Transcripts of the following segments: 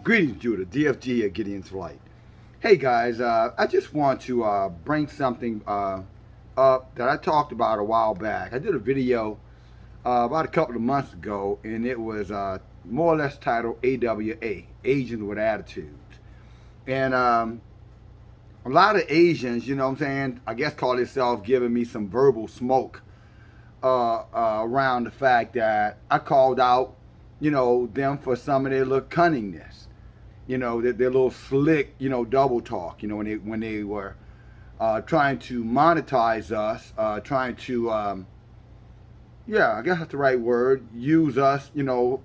Greetings, Judah. DFG here, Gideon's Flight. Hey guys, I just want to bring something up that I talked about a while back. I did a video about a couple of months ago, and it was more or less titled AWA, Asians with Attitudes. And a lot of Asians, you know what I'm saying, I guess call themselves giving me some verbal smoke around the fact that I called out, you know, them for some of their little cunningness. You know, their little slick, you know, double talk, you know, when they were trying to monetize us, trying to, yeah, I guess that's the right word, use us, you know,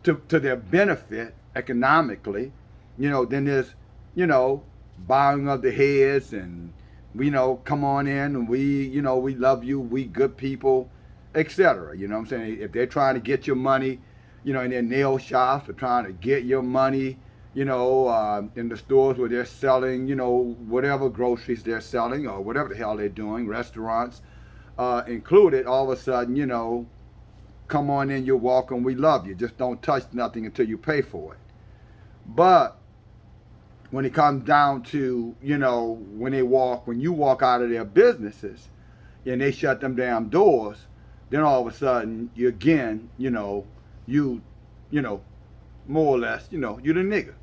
to their benefit economically. You know, then there's, you know, bowing of the heads and, you know, come on in and we, you know, we love you, we good people, etc. You know what I'm saying? If they're trying to get your money, you know, in their nail shops or trying to get your money, you know, in the stores where they're selling, you know, whatever groceries they're selling or whatever the hell they're doing, restaurants included, all of a sudden, you know, come on in, you're welcome, we love you. Just don't touch nothing until you pay for it. But when it comes down to, you know, when you walk out of their businesses and they shut them damn doors, then all of a sudden, you again, you know, you know, more or less, you know, you're the nigga.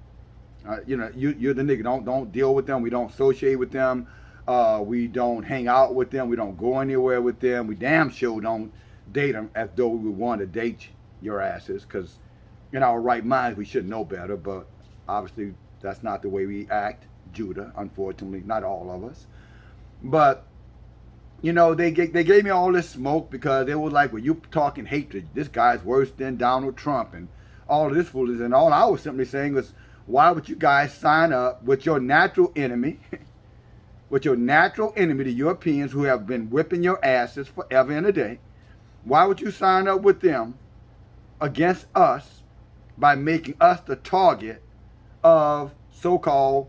You know, you're the nigga. Don't deal with them. We don't associate with them. We don't hang out with them. We don't go anywhere with them. We damn sure don't date them as though we would want to date your asses, because in our right minds we should know better. But obviously that's not the way we act, Judah. Unfortunately, not all of us. But you know, they gave me all this smoke because they were like, well, you talking hatred. This guy's worse than Donald Trump and all of this foolishness. And all I was simply saying was, why would you guys sign up with your natural enemy, the Europeans who have been whipping your asses forever and a day? Why would you sign up with them against us by making us the target of so-called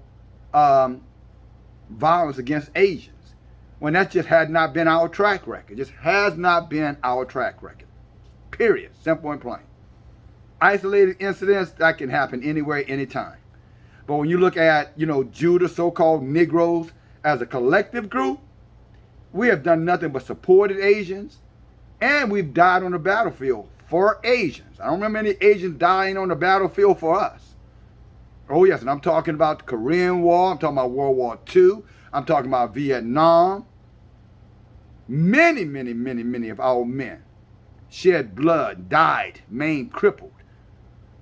violence against Asians, when that just had not been our track record? Just has not been our track record. Period. Simple and plain. Isolated incidents, that can happen anywhere, anytime. But when you look at, you know, Judah, so-called Negroes, as a collective group, we have done nothing but supported Asians, and we've died on the battlefield for Asians. I don't remember any Asians dying on the battlefield for us. Oh yes, and I'm talking about the Korean War, I'm talking about World War II, I'm talking about Vietnam. Many of our men shed blood, died, maimed, crippled,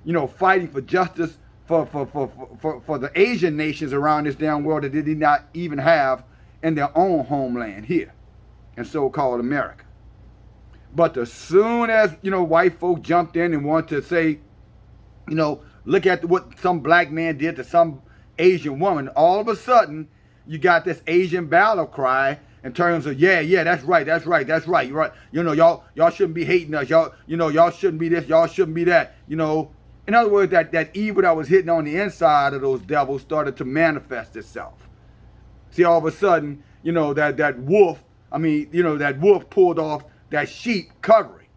you know, fighting for justice for the Asian nations around this damn world that they did not even have in their own homeland here in so-called America. But as soon as, you know, white folk jumped in and wanted to say, you know, look at what some black man did to some Asian woman, all of a sudden you got this Asian battle cry in terms of, yeah, that's right. You're right. You know, y'all shouldn't be hating us. Y'all shouldn't be this. Y'all shouldn't be that. You know, in other words, that evil that was hitting on the inside of those devils started to manifest itself. See, all of a sudden, you know, that wolf pulled off that sheep covering,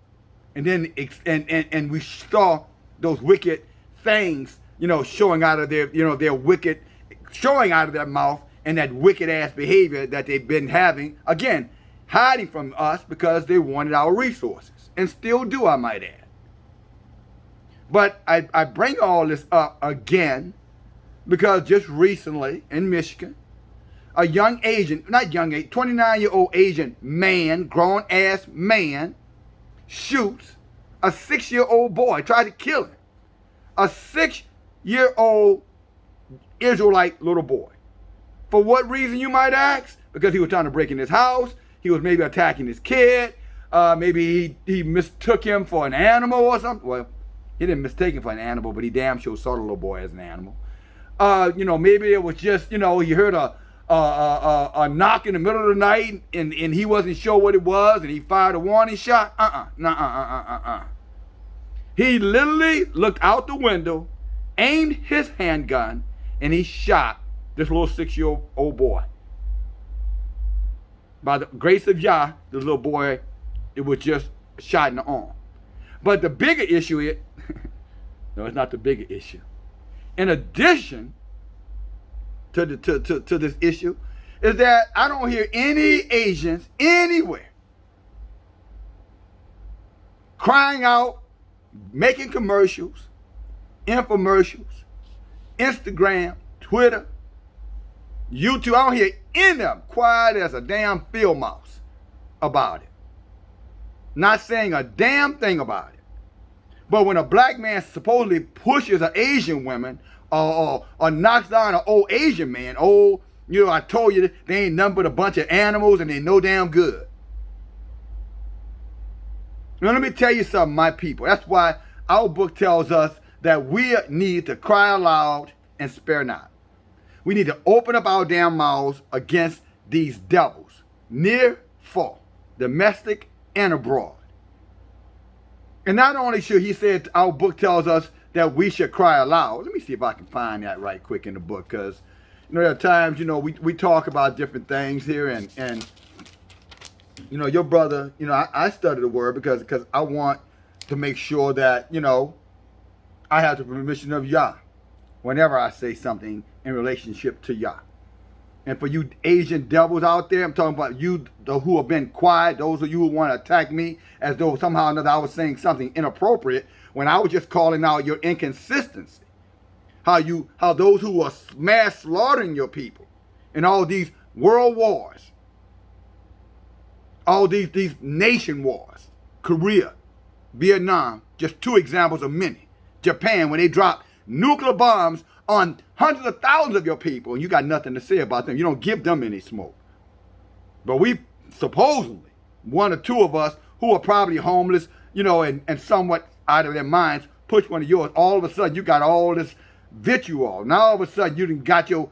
and then and we saw those wicked fangs, you know, showing out of their mouth, and that wicked ass behavior that they've been having, again, hiding from us because they wanted our resources, and still do, I might add. But I bring all this up again because just recently in Michigan, a 29-year-old Asian man, grown ass man, shoots a 6-year-old boy, tried to kill him. A 6-year-old Israelite little boy. For what reason, you might ask? Because he was trying to break in his house. He was maybe attacking his kid. Maybe he mistook him for an animal or something. Well, he didn't mistake him for an animal, but he damn sure saw the little boy as an animal. You know, maybe it was just, you know, he heard a knock in the middle of the night and he wasn't sure what it was and he fired a warning shot. He literally looked out the window, aimed his handgun, and he shot this little 6-year-old boy. By the grace of Yah, the little boy, it was just shot in the arm. But the bigger issue is, No, it's not the bigger issue. In addition to this issue, is that I don't hear any Asians anywhere crying out, making commercials, infomercials, Instagram, Twitter, YouTube. I don't hear any of them quiet as a damn field mouse about it. Not saying a damn thing about it. But when a black man supposedly pushes an Asian woman or knocks down an old Asian man, I told you they ain't nothing but a bunch of animals and they no damn good. Now let me tell you something, my people. That's why our book tells us that we need to cry aloud and spare not. We need to open up our damn mouths against these devils, near, far, domestic and abroad. And not only should he say, our book tells us that we should cry aloud. Let me see if I can find that right quick in the book, because there are times, we talk about different things here, and your brother, I study the word because I want to make sure that, I have the permission of Yah whenever I say something in relationship to Yah. And for you Asian devils out there, I'm talking about you who have been quiet, those of you who want to attack me as though somehow or another I was saying something inappropriate when I was just calling out your inconsistency. How those who are mass slaughtering your people in all these world wars, all these nation wars, Korea, Vietnam, just two examples of many. Japan, when they dropped nuclear bombs on hundreds of thousands of your people, and you got nothing to say about them. You don't give them any smoke. But we supposedly, one or two of us who are probably homeless, and somewhat out of their minds, push one of yours. All of a sudden, you got all this vitriol. Now all of a sudden, you done got your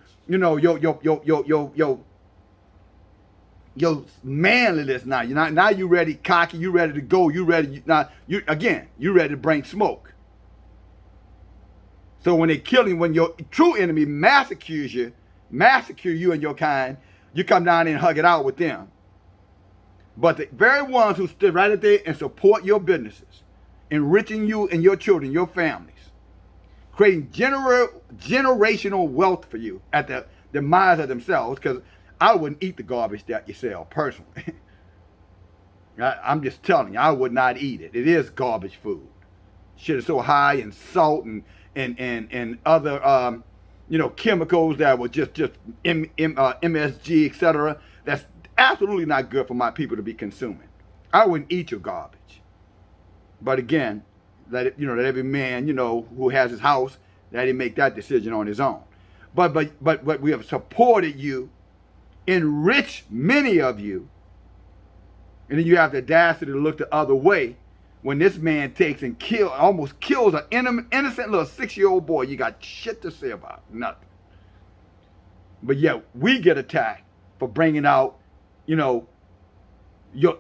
manliness now. Now you ready, cocky. You ready to go. You ready you ready to bring smoke. So when when your true enemy massacres you and your kind, you come down and hug it out with them. But the very ones who stood right there and support your businesses, enriching you and your children, your families, creating generational wealth for you at the demise of themselves, because I wouldn't eat the garbage that you sell personally. I'm just telling you, I would not eat it. It is garbage food. Shit is so high in salt and other chemicals that were just MSG, etc. That's absolutely not good for my people to be consuming. I wouldn't eat your garbage. But again, let every man who has his house, that he make that decision on his own. But we have supported you, enriched many of you, and then you have the audacity to look the other way. When this man takes and almost kills an innocent little 6-year-old boy, you got shit to say about it. Nothing. But yet we get attacked for bringing out, your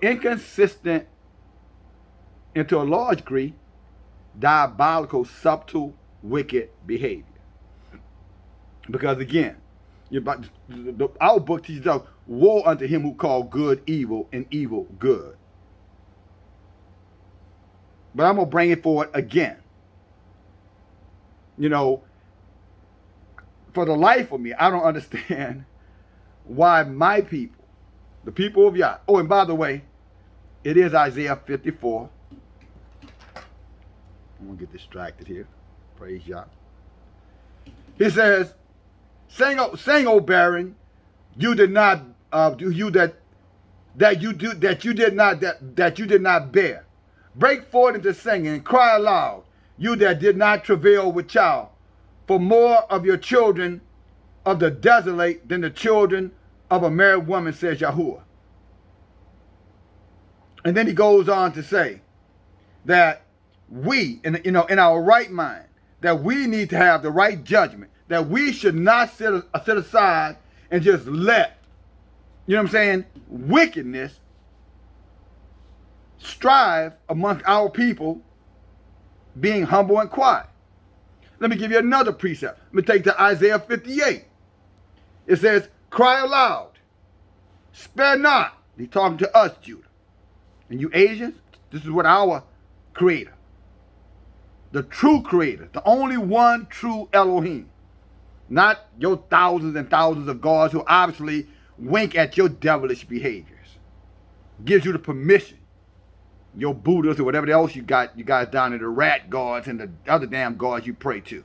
inconsistent, and to a large degree, diabolical, subtle, wicked behavior. Because again, our book teaches us, woe unto him who called good evil and evil good. But I'm going to bring it forward again. For the life of me, I don't understand why my people, the people of Yah. Oh, and by the way, it is Isaiah 54. I'm going to get distracted here. Praise Yah. He says, sing, O barren, you did not you did not bear. Break forth into singing and cry aloud, you that did not travail with child, for more of your children of the desolate than the children of a married woman, says Yahuwah. And then he goes on to say that we, in our right mind, that we need to have the right judgment, that we should not sit aside and just let, wickedness strive among our people, being humble and quiet. Let me give you another precept. Let me take to Isaiah 58. It says, cry aloud, spare not. He's talking to us, Judah. And you Asians, this is what our creator, the true creator, the only one true Elohim. Not your thousands and thousands of gods who obviously wink at your devilish behaviors. Gives you the permission. Your Buddhas or whatever else you got, you guys down in the rat gods and the other damn gods you pray to.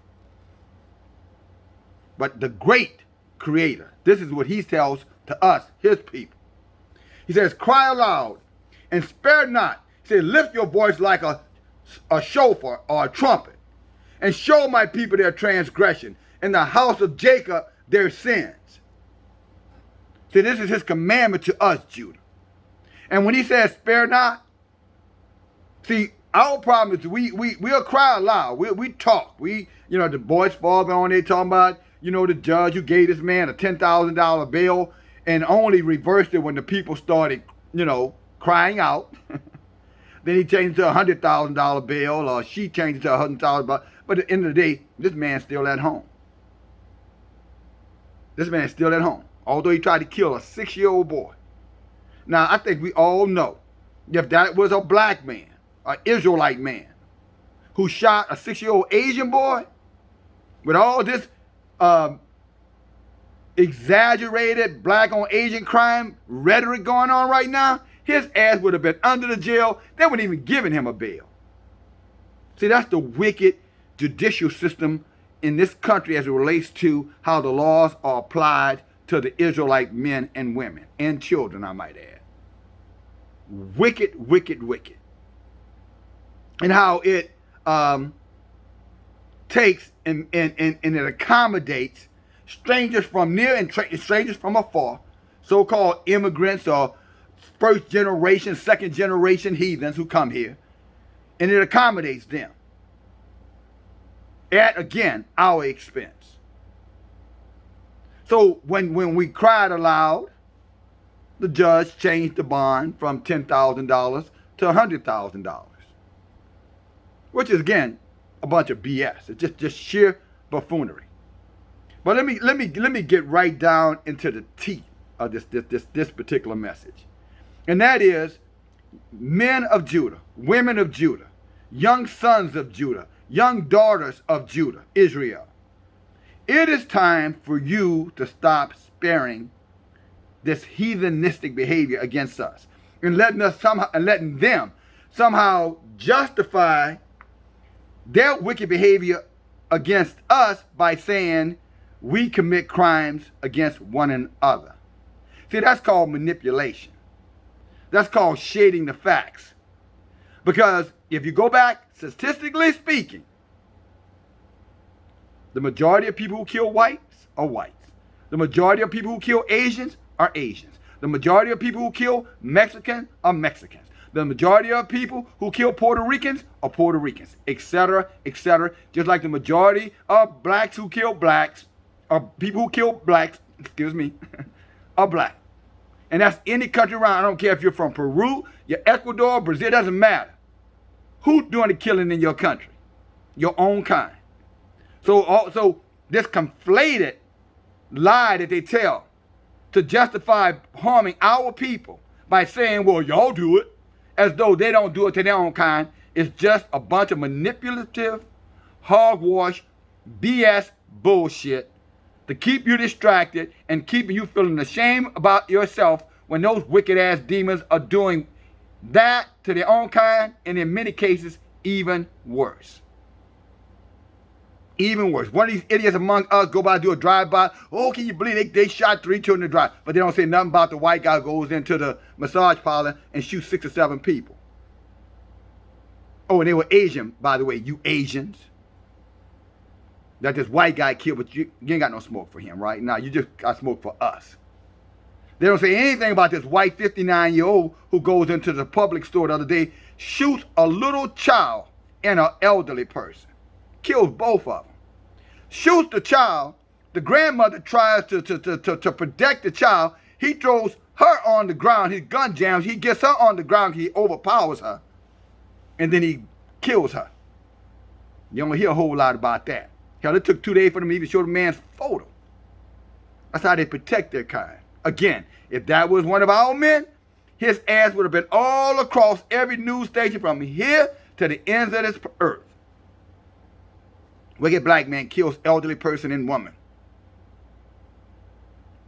But the great creator, this is what he tells to us, his people. He says, cry aloud and spare not. He says, lift your voice like a shofar or a trumpet, and show my people their transgression, and the house of Jacob their sins. See, this is his commandment to us, Judah. And when he says spare not, see, our problem is we'll cry aloud. We talk. The boy's father on there talking about, the judge who gave this man a $10,000 bill and only reversed it when the people started, crying out. Then he changed it to a $100,000 bill, or she changed it to a $100,000 bill. But at the end of the day, this man's still at home. This man's still at home, although he tried to kill a 6-year-old boy. Now, I think we all know, if that was a black man, an Israelite man, who shot a 6-year-old Asian boy, with all this exaggerated black on Asian crime rhetoric going on right now, his ass would have been under the jail. They wouldn't even giving him a bail. See, that's the wicked judicial system in this country as it relates to how the laws are applied to the Israelite men and women and children, I might add. Wicked, wicked, wicked. And how it takes and it accommodates strangers from near and strangers from afar, so-called immigrants or first generation, second generation heathens who come here, and it accommodates them at, again, our expense. So when we cried aloud, the judge changed the bond from $10,000 to $100,000, which is, again, a bunch of BS. It's just sheer buffoonery. But let me get right down into the teeth of this particular message. And that is, men of Judah, women of Judah, young sons of Judah, young daughters of Judah, Israel. It is time for you to stop sparing this heathenistic behavior against us and letting them somehow justify their wicked behavior against us by saying we commit crimes against one another. See, that's called manipulation. That's called shading the facts. Because if you go back, statistically speaking, the majority of people who kill whites are whites. The majority of people who kill Asians are Asians. The majority of people who kill Mexicans are Mexicans. The majority of people who kill Puerto Ricans are Puerto Ricans, etc., etc. Just like the majority of blacks who kill blacks, or people who kill blacks, are black. And that's any country around. I don't care if you're from Peru, you're Ecuador, Brazil, it doesn't matter. Who's doing the killing in your country? Your own kind. So this conflated lie that they tell to justify harming our people by saying, well, y'all do it, as though they don't do it to their own kind, is just a bunch of manipulative, hogwash, BS bullshit to keep you distracted and keeping you feeling ashamed about yourself when those wicked ass demons are doing that to their own kind, and in many cases, even worse. Even worse. One of these idiots among us go by, do a drive-by. Oh, can you believe they shot 3 children in the drive? But they don't say nothing about the white guy who goes into the massage parlor and shoots 6 or 7 people. Oh, and they were Asian, by the way, you Asians. That this white guy killed, but you ain't got no smoke for him, right? Now, you just got smoke for us. They don't say anything about this white 59-year-old who goes into the public store the other day, shoots a little child and an elderly person. Kills both of them. Shoots the child. The grandmother tries to protect the child. He throws her on the ground. His gun jams. He gets her on the ground. He overpowers her. And then he kills her. You don't hear a whole lot about that. Hell, it took 2 days for them to even show the man's photo. That's how they protect their kind. Again, if that was one of our men, his ass would have been all across every news station from here to the ends of this earth. Wicked black man kills elderly person and woman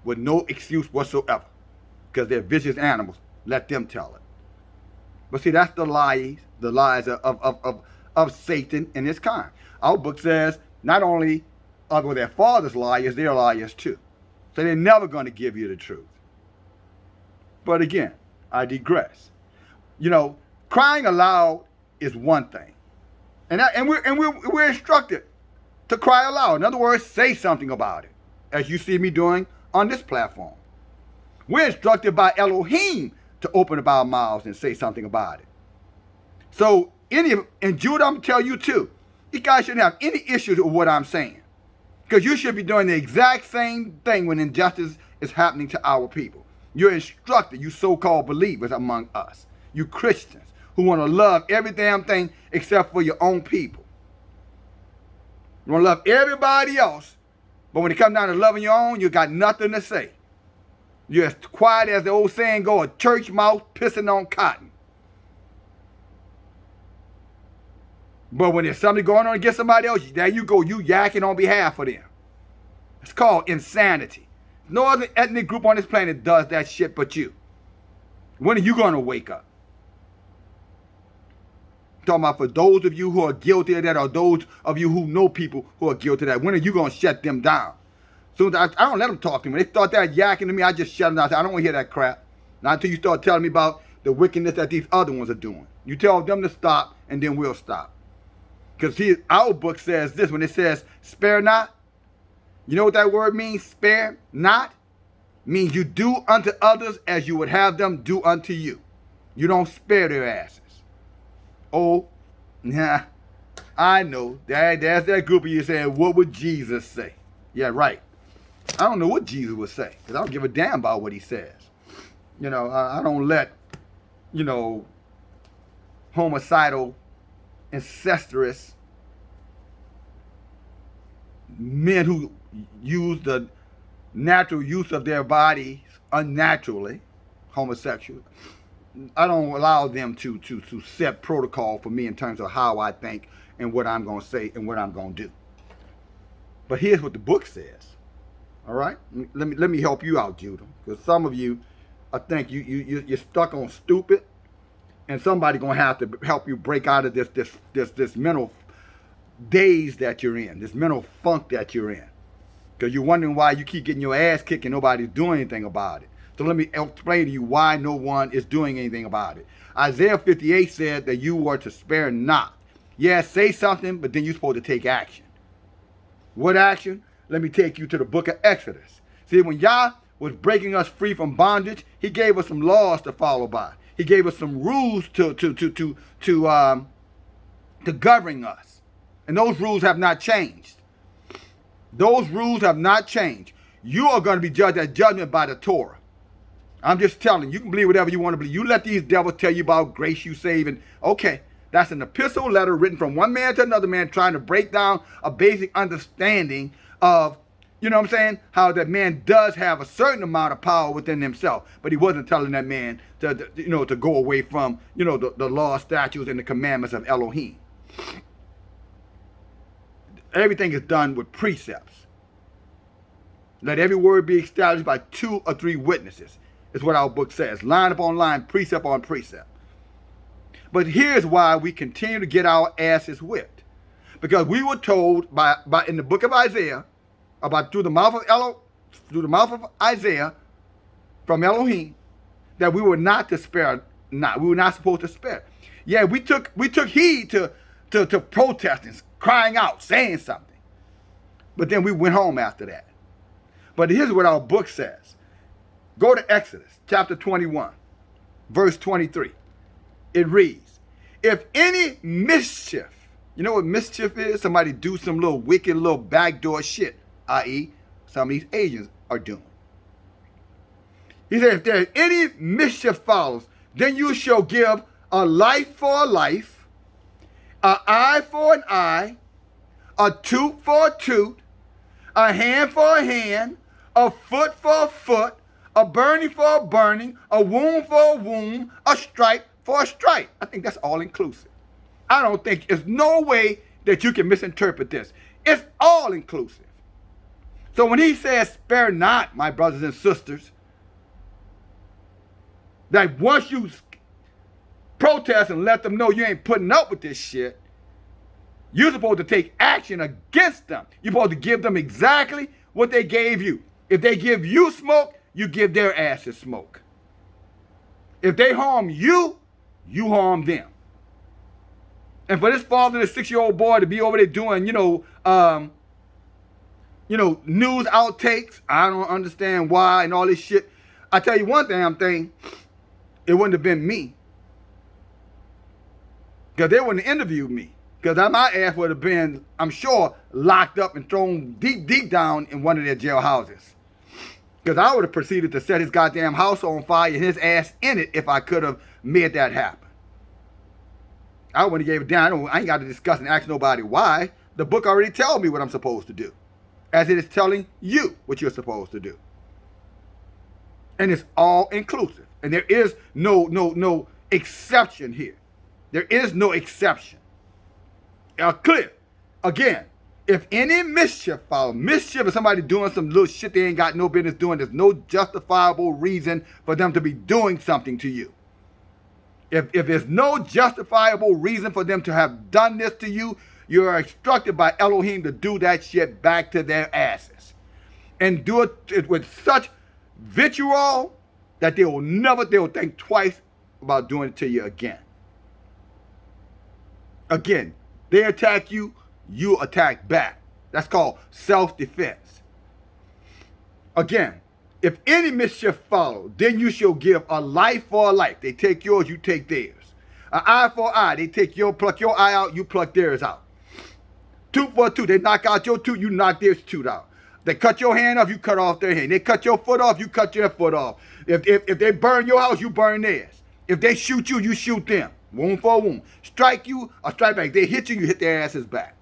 with no excuse whatsoever because they're vicious animals. Let them tell it. But see, that's the lies of Satan and his kind. Our book says not only are their fathers liars, they're liars too. So they're never going to give you the truth. But again, I digress. You know, crying aloud is one thing. And we're instructed to cry aloud. In other words, say something about it, as you see me doing on this platform. We're instructed by Elohim to open up our mouths and say something about it. So, and Judah, I'm going to tell you too, you guys shouldn't have any issues with what I'm saying. Because you should be doing the exact same thing when injustice is happening to our people. You're instructed, you so-called believers among us, you Christians, who want to love every damn thing except for your own people. You want to love everybody else, but when it comes down to loving your own, you got nothing to say. You're as quiet as the old saying goes, a church mouse pissing on cotton. But when there's something going on against somebody else, there you go, you yakking on behalf of them. It's called insanity. No other ethnic group on this planet does that shit but you. When are you going to wake up? I'm talking about for those of you who are guilty of that, or those of you who know people who are guilty of that, when are you going to shut them down? Soon as I don't let them talk to me. When they start that yakking to me, I just shut them down. I don't want to hear that crap. Not until you start telling me about the wickedness that these other ones are doing. You tell them to stop, and then we'll stop. Because our book says this, when it says, spare not. You know what that word means, spare not? Means you do unto others as you would have them do unto you. You don't spare their asses. Oh, yeah, I know. There's that group of you saying, what would Jesus say? Yeah, right. I don't know what Jesus would say, because I don't give a damn about what he says. You know, I don't let, you know, homicidal, incestuous men who use the natural use of their bodies unnaturally, homosexual, I don't allow them to set protocol for me in terms of how I think and what I'm going to say and what I'm going to do. But here's what the book says. All right? Let me help you out, Judah. Because some of you, I think you're stuck on stupid, and somebody's going to have to help you break out of this mental daze that you're in, this mental funk that you're in. Because you're wondering why you keep getting your ass kicked and nobody's doing anything about it. So let me explain to you why no one is doing anything about it. Isaiah 58 said that you were to spare not. Yeah, say something, but then you're supposed to take action. What action? Let me take you to the book of Exodus. See, when Yah was breaking us free from bondage, he gave us some laws to follow by. He gave us some rules to govern us. And those rules have not changed. Those rules have not changed. You are going to be judged at judgment by the Torah. I'm just telling you, you can believe whatever you want to believe. You let these devils tell you about grace you save, and okay, that's an epistle letter written from one man to another man trying to break down a basic understanding of, you know what I'm saying, how that man does have a certain amount of power within himself, but he wasn't telling that man to go away from, the law, statutes, and the commandments of Elohim. Everything is done with precepts. Let every word be established by 2 or 3 witnesses, is what our book says. Line upon line, precept on precept. But here's why we continue to get our asses whipped. Because we were told by in the book of Isaiah, about through the mouth of Isaiah from Elohim, that we were not to spare not. We were not supposed to spare. Yeah, we took heed to protesting, crying out, saying something. But then we went home after that. But here's what our book says. Go to Exodus chapter 21, verse 23. It reads, if any mischief, you know what mischief is? Somebody do some little wicked little backdoor shit, i.e. some of these Asians are doing. He said, if there is any mischief follows, then you shall give a life for a life, an eye for an eye, a tooth for a tooth, a hand for a hand, a foot for a foot, a burning for a burning, a wound for a wound, a stripe for a stripe. I think that's all inclusive. I don't think there's no way that you can misinterpret this. It's all inclusive. So when he says, spare not, my brothers and sisters, that once you protest and let them know you ain't putting up with this shit, you're supposed to take action against them. You're supposed to give them exactly what they gave you. If they give you smoke, you give their asses smoke. If they harm you, you harm them. And for this father, this 6-year-old boy, to be over there doing, news outtakes, I don't understand why and all this shit. I tell you one damn thing, it wouldn't have been me. Because they wouldn't have interviewed me. Because my ass would have been, I'm sure, locked up and thrown deep down in one of their jail houses. Because I would have proceeded to set his goddamn house on fire and his ass in it if I could have made that happen. I wouldn't have gave it down. I ain't got to discuss and ask nobody why. The book already tells me what I'm supposed to do. As it is telling you what you're supposed to do. And it's all inclusive. And there is no exception here. There is no exception. Clear. Again, if any mischief follows, mischief is somebody doing some little shit they ain't got no business doing, there's no justifiable reason for them to be doing something to you. If there's no justifiable reason for them to have done this to you, you are instructed by Elohim to do that shit back to their asses. And do it with such vitriol that they'll think twice about doing it to you again. Again, they attack you, you attack back. That's called self-defense. Again, if any mischief follow, then you shall give a life for a life. They take yours, you take theirs. An eye for an eye. They pluck your eye out, you pluck theirs out. Tooth for a tooth. They knock out your tooth, you knock their tooth out. They cut your hand off, you cut off their hand. They cut your foot off, you cut their foot off. If they burn your house, you burn theirs. If they shoot you, you shoot them. Wound for a wound. Strike you or strike back. They hit you, you hit their asses back.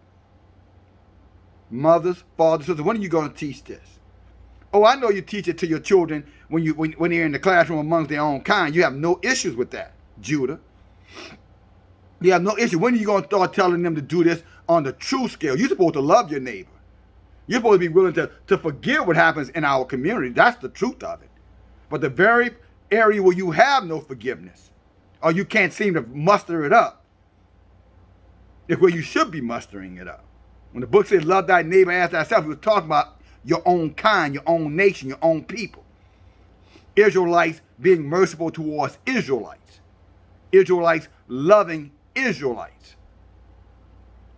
Mothers, fathers, sisters, when are you going to teach this? Oh, I know you teach it to your children when you're in the classroom amongst their own kind. You have no issues with that, Judah. You have no issue. When are you going to start telling them to do this on the true scale? You're supposed to love your neighbor. You're supposed to be willing to forgive what happens in our community. That's the truth of it. But the very area where you have no forgiveness, or you can't seem to muster it up, is where you should be mustering it up. When the book says, love thy neighbor as thyself, it was talking about your own kind, your own nation, your own people. Israelites being merciful towards Israelites. Israelites loving Israelites.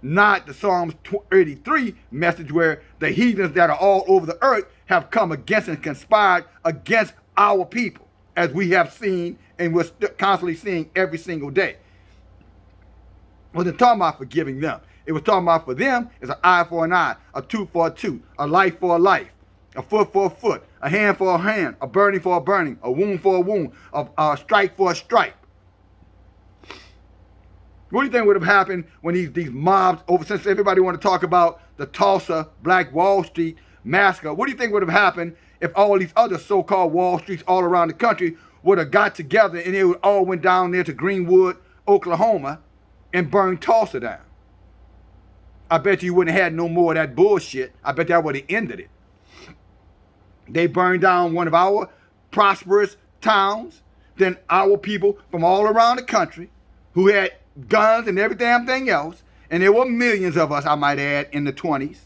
Not the Psalms 83 message where the heathens that are all over the earth have come against and conspired against our people, as we have seen and we're constantly seeing every single day. It wasn't talking about forgiving them. It was talking about for them, it's an eye for an eye, a tooth for a tooth, a life for a life, a foot for a foot, a hand for a hand, a burning for a burning, a wound for a wound, a strike for a strike. What do you think would have happened when these mobs, since everybody want to talk about the Tulsa Black Wall Street massacre, what do you think would have happened if all these other so-called Wall Streets all around the country would have got together and they would all went down there to Greenwood, Oklahoma, and burned Tulsa down? I bet you wouldn't have had no more of that bullshit. I bet that would have ended it. They burned down one of our prosperous towns. Then our people from all around the country who had guns and every damn thing else, and there were millions of us, I might add, in the 20s,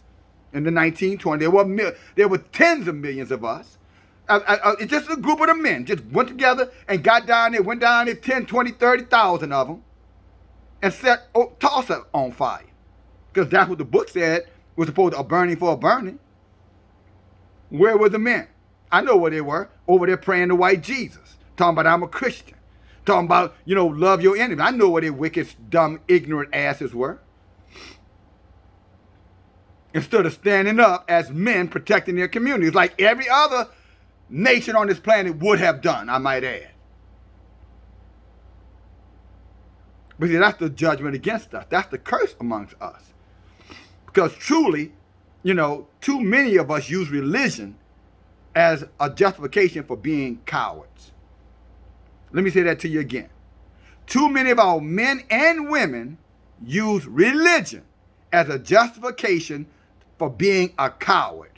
in the 1920s. There were tens of millions of us. It's just a group of the men just went together and got down there, went down there, 10, 20, 30,000 of them, and set Tulsa on fire. Because that's what the book said was supposed to be a burning for a burning. Where were the men? I know where they were. Over there praying to white Jesus. Talking about I'm a Christian. Talking about, love your enemy. I know where their wicked, dumb, ignorant asses were. Instead of standing up as men protecting their communities like every other nation on this planet would have done, I might add. But see, that's the judgment against us. That's the curse amongst us. Because truly, too many of us use religion as a justification for being cowards. Let me say that to you again. Too many of our men and women use religion as a justification for being a coward.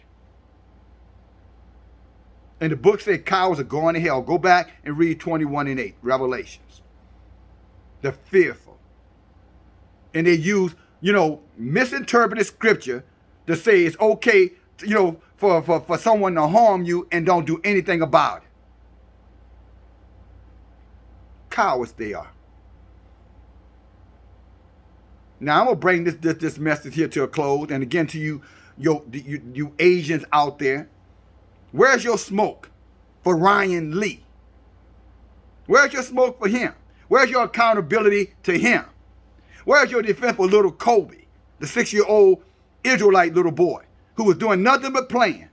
And the book said cowards are going to hell. Go back and read 21:8, Revelations. They're fearful. And they use, misinterpreted scripture to say it's okay, for someone to harm you and don't do anything about it. Cowards they are. Now I'm gonna bring this message here to a close, and again to you Asians out there, where's your smoke for Ryan Lee? Where's your smoke for him? Where's your accountability to him? Where's your defense for little Kobe, the 6-year-old Israelite little boy who was doing nothing but playing,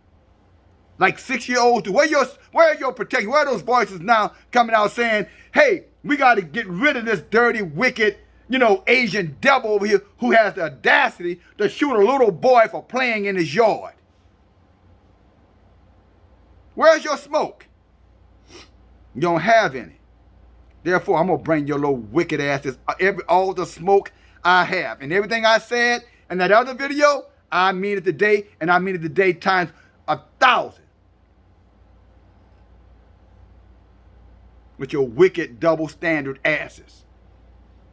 like 6-year-olds do? Where are your protection? Where are those voices now coming out saying, hey, we got to get rid of this dirty, wicked, Asian devil over here who has the audacity to shoot a little boy for playing in his yard? Where's your smoke? You don't have any. Therefore, I'm going to bring your little wicked asses all the smoke I have. And everything I said in that other video, I mean it today, and I mean it today times 1,000. With your wicked double standard asses.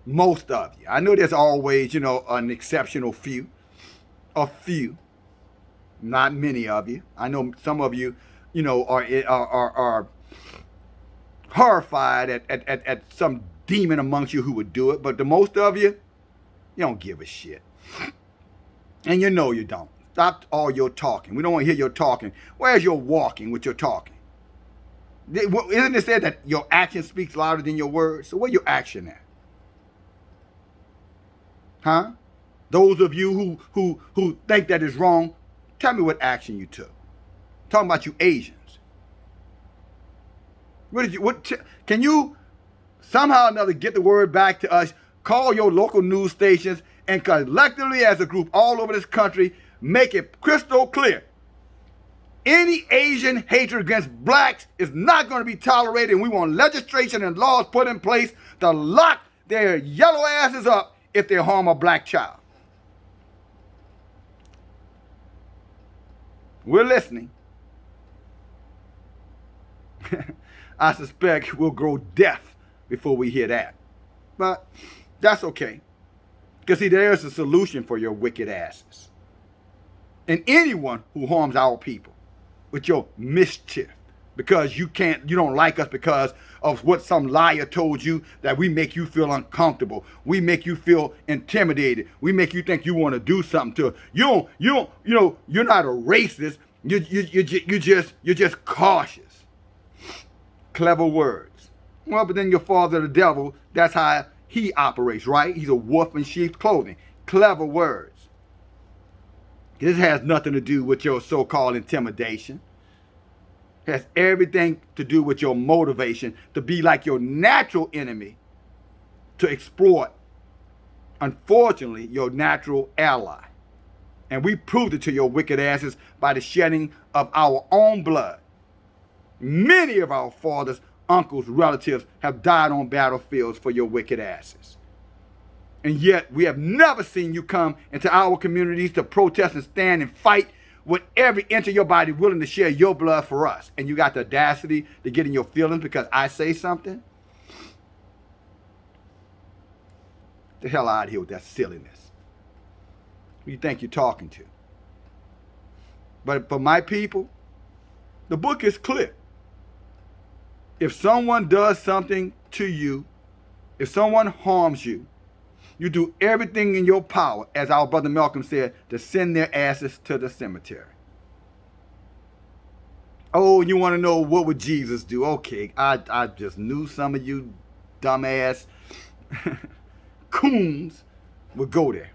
Most of you. I know there's always, an exceptional few. A few. Not many of you. I know some of you, are horrified at some demon amongst you who would do it. But the most of you don't give a shit. And you don't. Stop all your talking. We don't want to hear your talking. Where's your walking with your talking? Isn't it said that your action speaks louder than your words? So where your action at? Huh? Those of you who think that is wrong, tell me what action you took. Talking about you Asians. Can you somehow or another get the word back to us? Call your local news stations and collectively as a group all over this country, make it crystal clear. Any Asian hatred against blacks is not going to be tolerated, and we want legislation and laws put in place to lock their yellow asses up if they harm a black child. We're listening. I suspect we'll grow deaf before we hear that. But that's okay. Because see, there's a solution for your wicked asses. And anyone who harms our people with your mischief, because you don't like us because of what some liar told you, that we make you feel uncomfortable, we make you feel intimidated, we make you think you want to do something to you're not a racist, you're just cautious. Clever words. Well, but then your father the devil, that's how he operates, right? He's a wolf in sheep's clothing. Clever words. This has nothing to do with your so-called intimidation. It has everything to do with your motivation to be like your natural enemy, to exploit, unfortunately, your natural ally. And we proved it to your wicked asses by the shedding of our own blood. Many of our fathers, uncles, relatives have died on battlefields for your wicked asses. And yet we have never seen you come into our communities to protest and stand and fight with every inch of your body willing to share your blood for us. And you got the audacity to get in your feelings because I say something? Get the hell out of here with that silliness. Who you think you're talking to? But for my people, the book is clear. If someone does something to you, if someone harms you, you do everything in your power, as our brother Malcolm said, to send their asses to the cemetery. Oh, you want to know what would Jesus do? Okay, I just knew some of you dumbass coons would go there.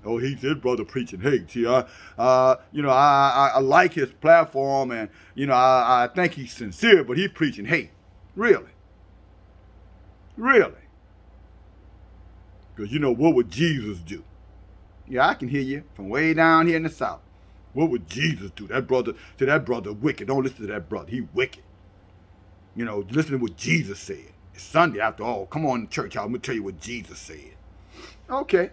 Oh, he's his brother preaching hate. See, I like his platform, and I think he's sincere, but he's preaching hate. Really? Really? Because what would Jesus do? Yeah, I can hear you from way down here in the South. What would Jesus do? That brother wicked. Don't listen to that brother. He wicked. Listen to what Jesus said. It's Sunday after all. Come on, church. I'm going to tell you what Jesus said. Okay.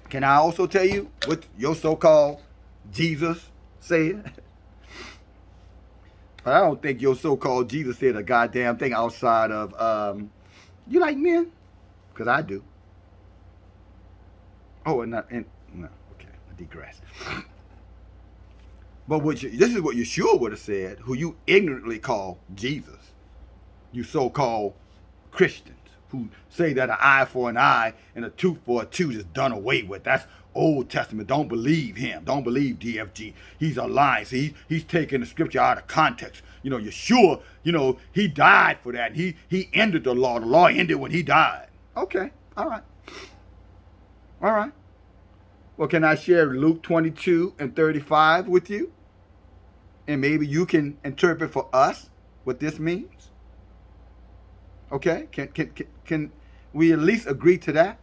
Can I also tell you what your so-called Jesus said? But I don't think your so-called Jesus said a goddamn thing outside of, you like men? Because I do. Oh, no, okay, I digress. But this is what Yeshua would have said, who you ignorantly call Jesus. You so-called Christians who say that an eye for an eye and a tooth for a tooth is done away with. That's Old Testament. Don't believe him. Don't believe DFG. He's a liar. See, he's taking the scripture out of context. You know, Yeshua, you know, he died for that. He ended the law. The law ended when he died. Okay, all right. All right. Well, can I share Luke 22:35 with you? And maybe you can interpret for us what this means. Okay? Can we at least agree to that?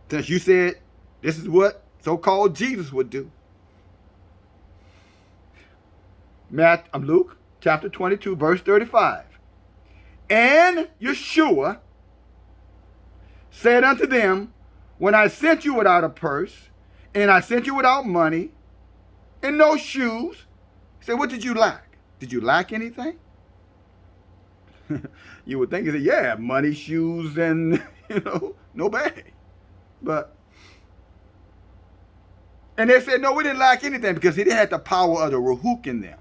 Since you said this is what so-called Jesus would do. Luke chapter 22, verse 35. And Yeshua said unto them, when I sent you without a purse, and I sent you without money, and no shoes, he said, what did you lack? Did you lack anything? You would think he said, yeah, money, shoes, and, no bag. And they said, no, we didn't lack anything because they had the power of the Ruhuk in them.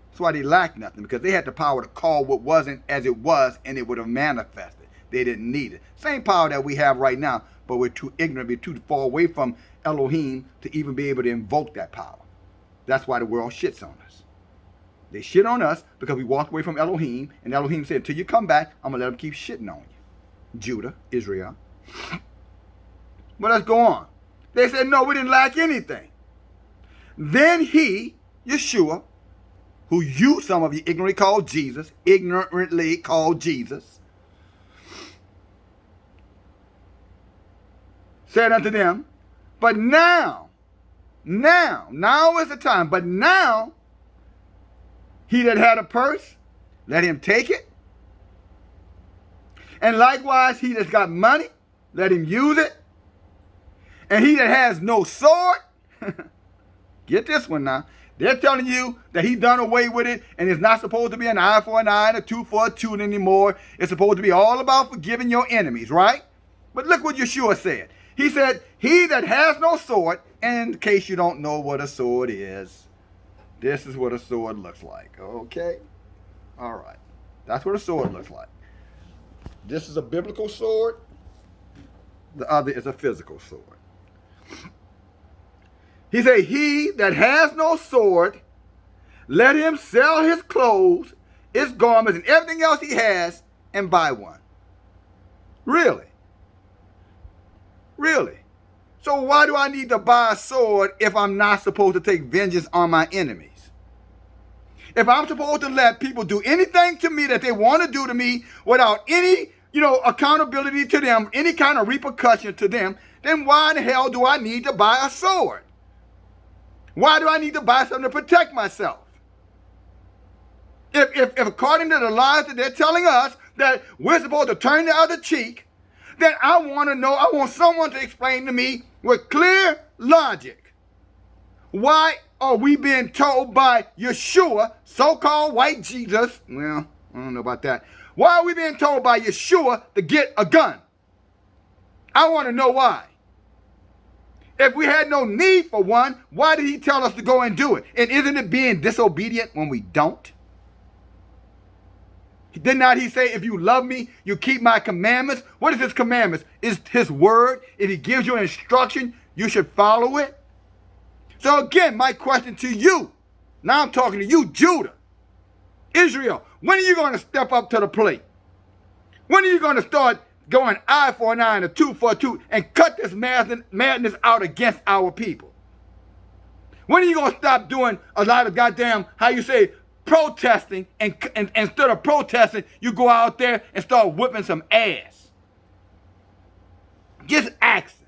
That's why they lacked nothing, because they had the power to call what wasn't as it was, and it would have manifested. They didn't need it. Same power that we have right now, but we're too ignorant, we're too far away from Elohim to even be able to invoke that power. That's why the world shits on us. They shit on us because we walked away from Elohim, and Elohim said, until you come back, I'm going to let them keep shitting on you. Judah, Israel. But let's go on. They said, no, we didn't lack anything. Then he, Yeshua, who you, some of you, ignorantly called Jesus, said unto them, but now is the time, but now, he that had a purse, let him take it. And likewise, he that's got money, let him use it. And he that has no sword, get this one now, they're telling you that he done away with it, and it's not supposed to be an eye for an eye and a tooth for a tooth anymore. It's supposed to be all about forgiving your enemies, right? But look what Yeshua said. He said, he that has no sword, and in case you don't know what a sword is, this is what a sword looks like, okay? All right. That's what a sword looks like. This is a biblical sword. The other is a physical sword. He said, he that has no sword, let him sell his clothes, his garments, and everything else he has, and buy one. Really? Really? So why do I need to buy a sword if I'm not supposed to take vengeance on my enemies? If I'm supposed to let people do anything to me that they want to do to me without any, accountability to them, any kind of repercussion to them, then why in the hell do I need to buy a sword? Why do I need to buy something to protect myself? If according to the lies that they're telling us that we're supposed to turn the other cheek, then I want someone to explain to me with clear logic, why are we being told by Yeshua, so-called white Jesus, well, I don't know about that, why are we being told by Yeshua to get a gun? I want to know why. If we had no need for one, why did he tell us to go and do it? And isn't it being disobedient when we don't? Did not he say, if you love me, you keep my commandments? What is his commandments? It's his word. If he gives you an instruction, you should follow it. So again, my question to you, now I'm talking to you, Judah, Israel, when are you going to step up to the plate? When are you going to start going eye for an eye and a tooth for a tooth and cut this madness out against our people? When are you going to stop doing a lot of goddamn, protesting, and instead of protesting, you go out there and start whipping some ass? Just asking.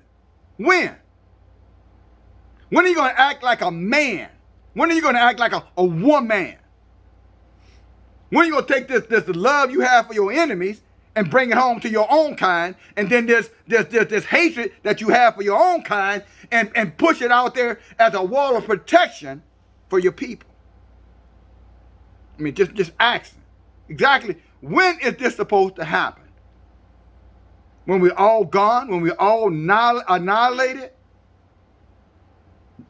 When? When are you going to act like a man? When are you going to act like a woman? When are you going to take this love you have for your enemies and bring it home to your own kind, and then there's this hatred that you have for your own kind, and push it out there as a wall of protection for your people. I mean, just asking. Exactly, when is this supposed to happen? When we're all gone? When we're all annihilated?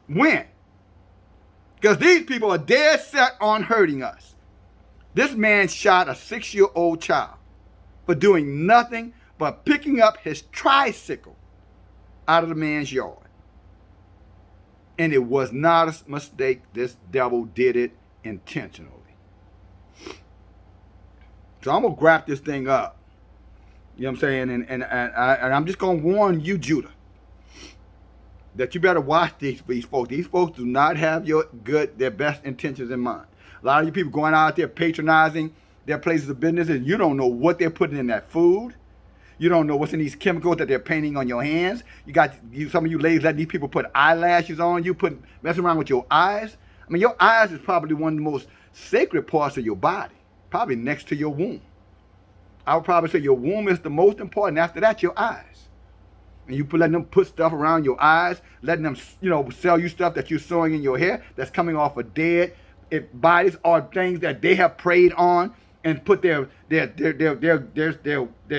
When? Because these people are dead set on hurting us. This man shot a 6-year-old child for doing nothing but picking up his tricycle out of the man's yard. And it was not a mistake. This devil did it intentionally. So I'm going to wrap this thing up. You know what I'm saying? And I'm just going to warn you, Judah, that you better watch these folks. These folks do not have their best intentions in mind. A lot of you people going out there patronizing their places of business, and you don't know what they're putting in that food. You don't know what's in these chemicals that they're painting on your hands. Some of you ladies letting these people put eyelashes on you, messing around with your eyes. I mean, your eyes is probably one of the most sacred parts of your body, probably next to your womb. I would probably say your womb is the most important. After that, your eyes. And you letting them put stuff around your eyes, letting them, sell you stuff that you're sewing in your hair that's coming off of dead bodies or things that they have preyed on and put their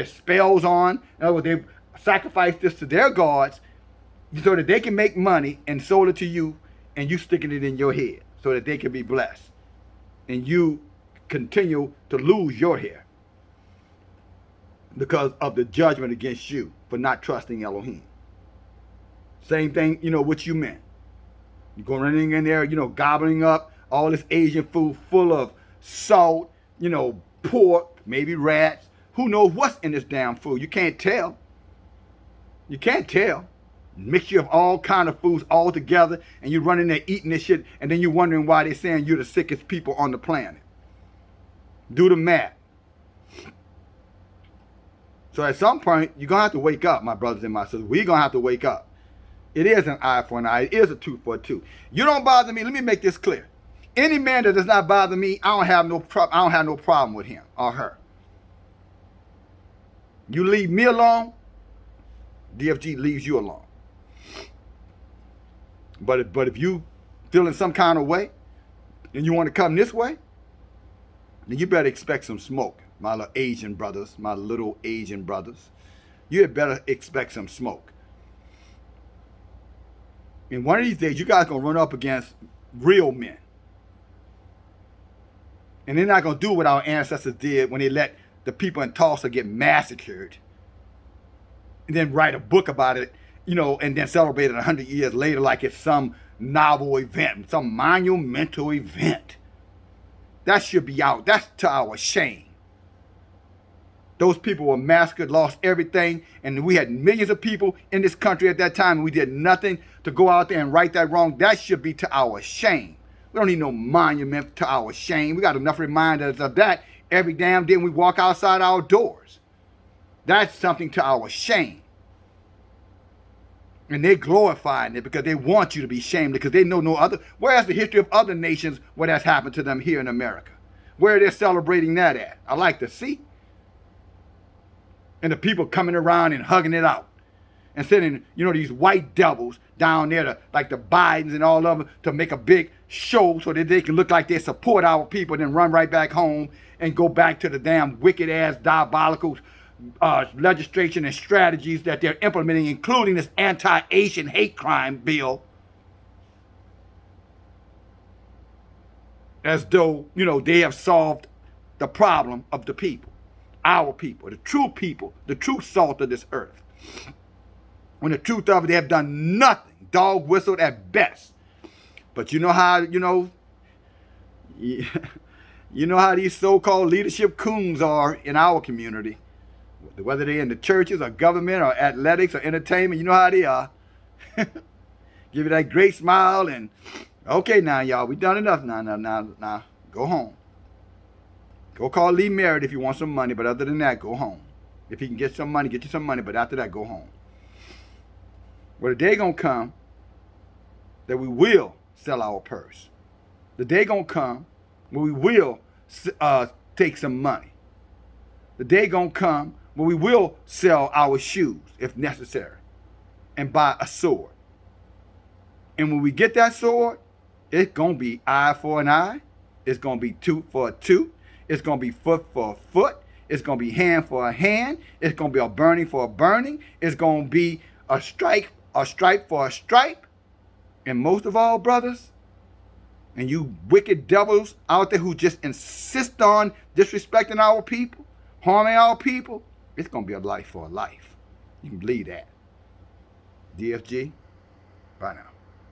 spells on. In other words, they've sacrificed this to their gods so that they can make money and sold it to you, and you sticking it in your head so that they can be blessed. And you continue to lose your hair because of the judgment against you for not trusting Elohim. Same thing, what you meant. You're going running in there, gobbling up all this Asian food full of salt, pork, maybe rats. Who knows what's in this damn food? You can't tell. You can't tell. Mixture of all kind of foods all together, and you're running there eating this shit, and then you're wondering why they're saying you're the sickest people on the planet. Do the math. So at some point, you're going to have to wake up, my brothers and my sisters. We're going to have to wake up. It is an eye for an eye. It is a tooth for a tooth. You don't bother me. Let me make this clear. Any man that does not bother me, I don't have no problem with him or her. You leave me alone, DFG leaves you alone. But if you feel in some kind of way and you want to come this way, then you better expect some smoke. My little Asian brothers. You had better expect some smoke. And one of these days, you guys are going to run up against real men. And they're not going to do what our ancestors did when they let the people in Tulsa get massacred. And then write a book about it, and then celebrate it 100 years later like it's some novel event, some monumental event. That should be out. That's to our shame. Those people were massacred, lost everything, and we had millions of people in this country at that time, and we did nothing to go out there and right that wrong. That should be to our shame. We don't need no monument to our shame. We got enough reminders of that every damn day when we walk outside our doors. That's something to our shame. And they're glorifying it because they want you to be shamed, because they know no other. Where's the history of other nations where that's happened to them here in America? Where they're celebrating that at? I like to see. And the people coming around and hugging it out. And sending, these white devils down there, like the Bidens and all of them, to make a big show so that they can look like they support our people, and then run right back home and go back to the damn wicked-ass, diabolical legislation and strategies that they're implementing, including this anti-Asian hate crime bill. As though, they have solved the problem of the people. Our people, the true salt of this earth. When the truth of it, they have done nothing. Dog whistled at best. But you know how, you know how these so-called leadership coons are in our community. Whether they're in the churches or government or athletics or entertainment, you know how they are. Give you that great smile and, okay, now, y'all, we done enough. Now, go home. Go call Lee Merritt if you want some money, but other than that, go home. If he can get some money, get you some money, but after that, go home. Well, the day gonna come that we will sell our purse. The day gonna come when we will take some money. The day gonna come when we will sell our shoes if necessary and buy a sword. And when we get that sword, it's gonna be eye for an eye. It's gonna be tooth for a tooth. It's gonna be foot for a foot. It's gonna be hand for a hand. It's gonna be a burning for a burning. It's gonna be a stripe for a stripe. And most of all, brothers, and you wicked devils out there who just insist on disrespecting our people, harming our people, it's gonna be a life for a life. You can believe that. DFG, bye now.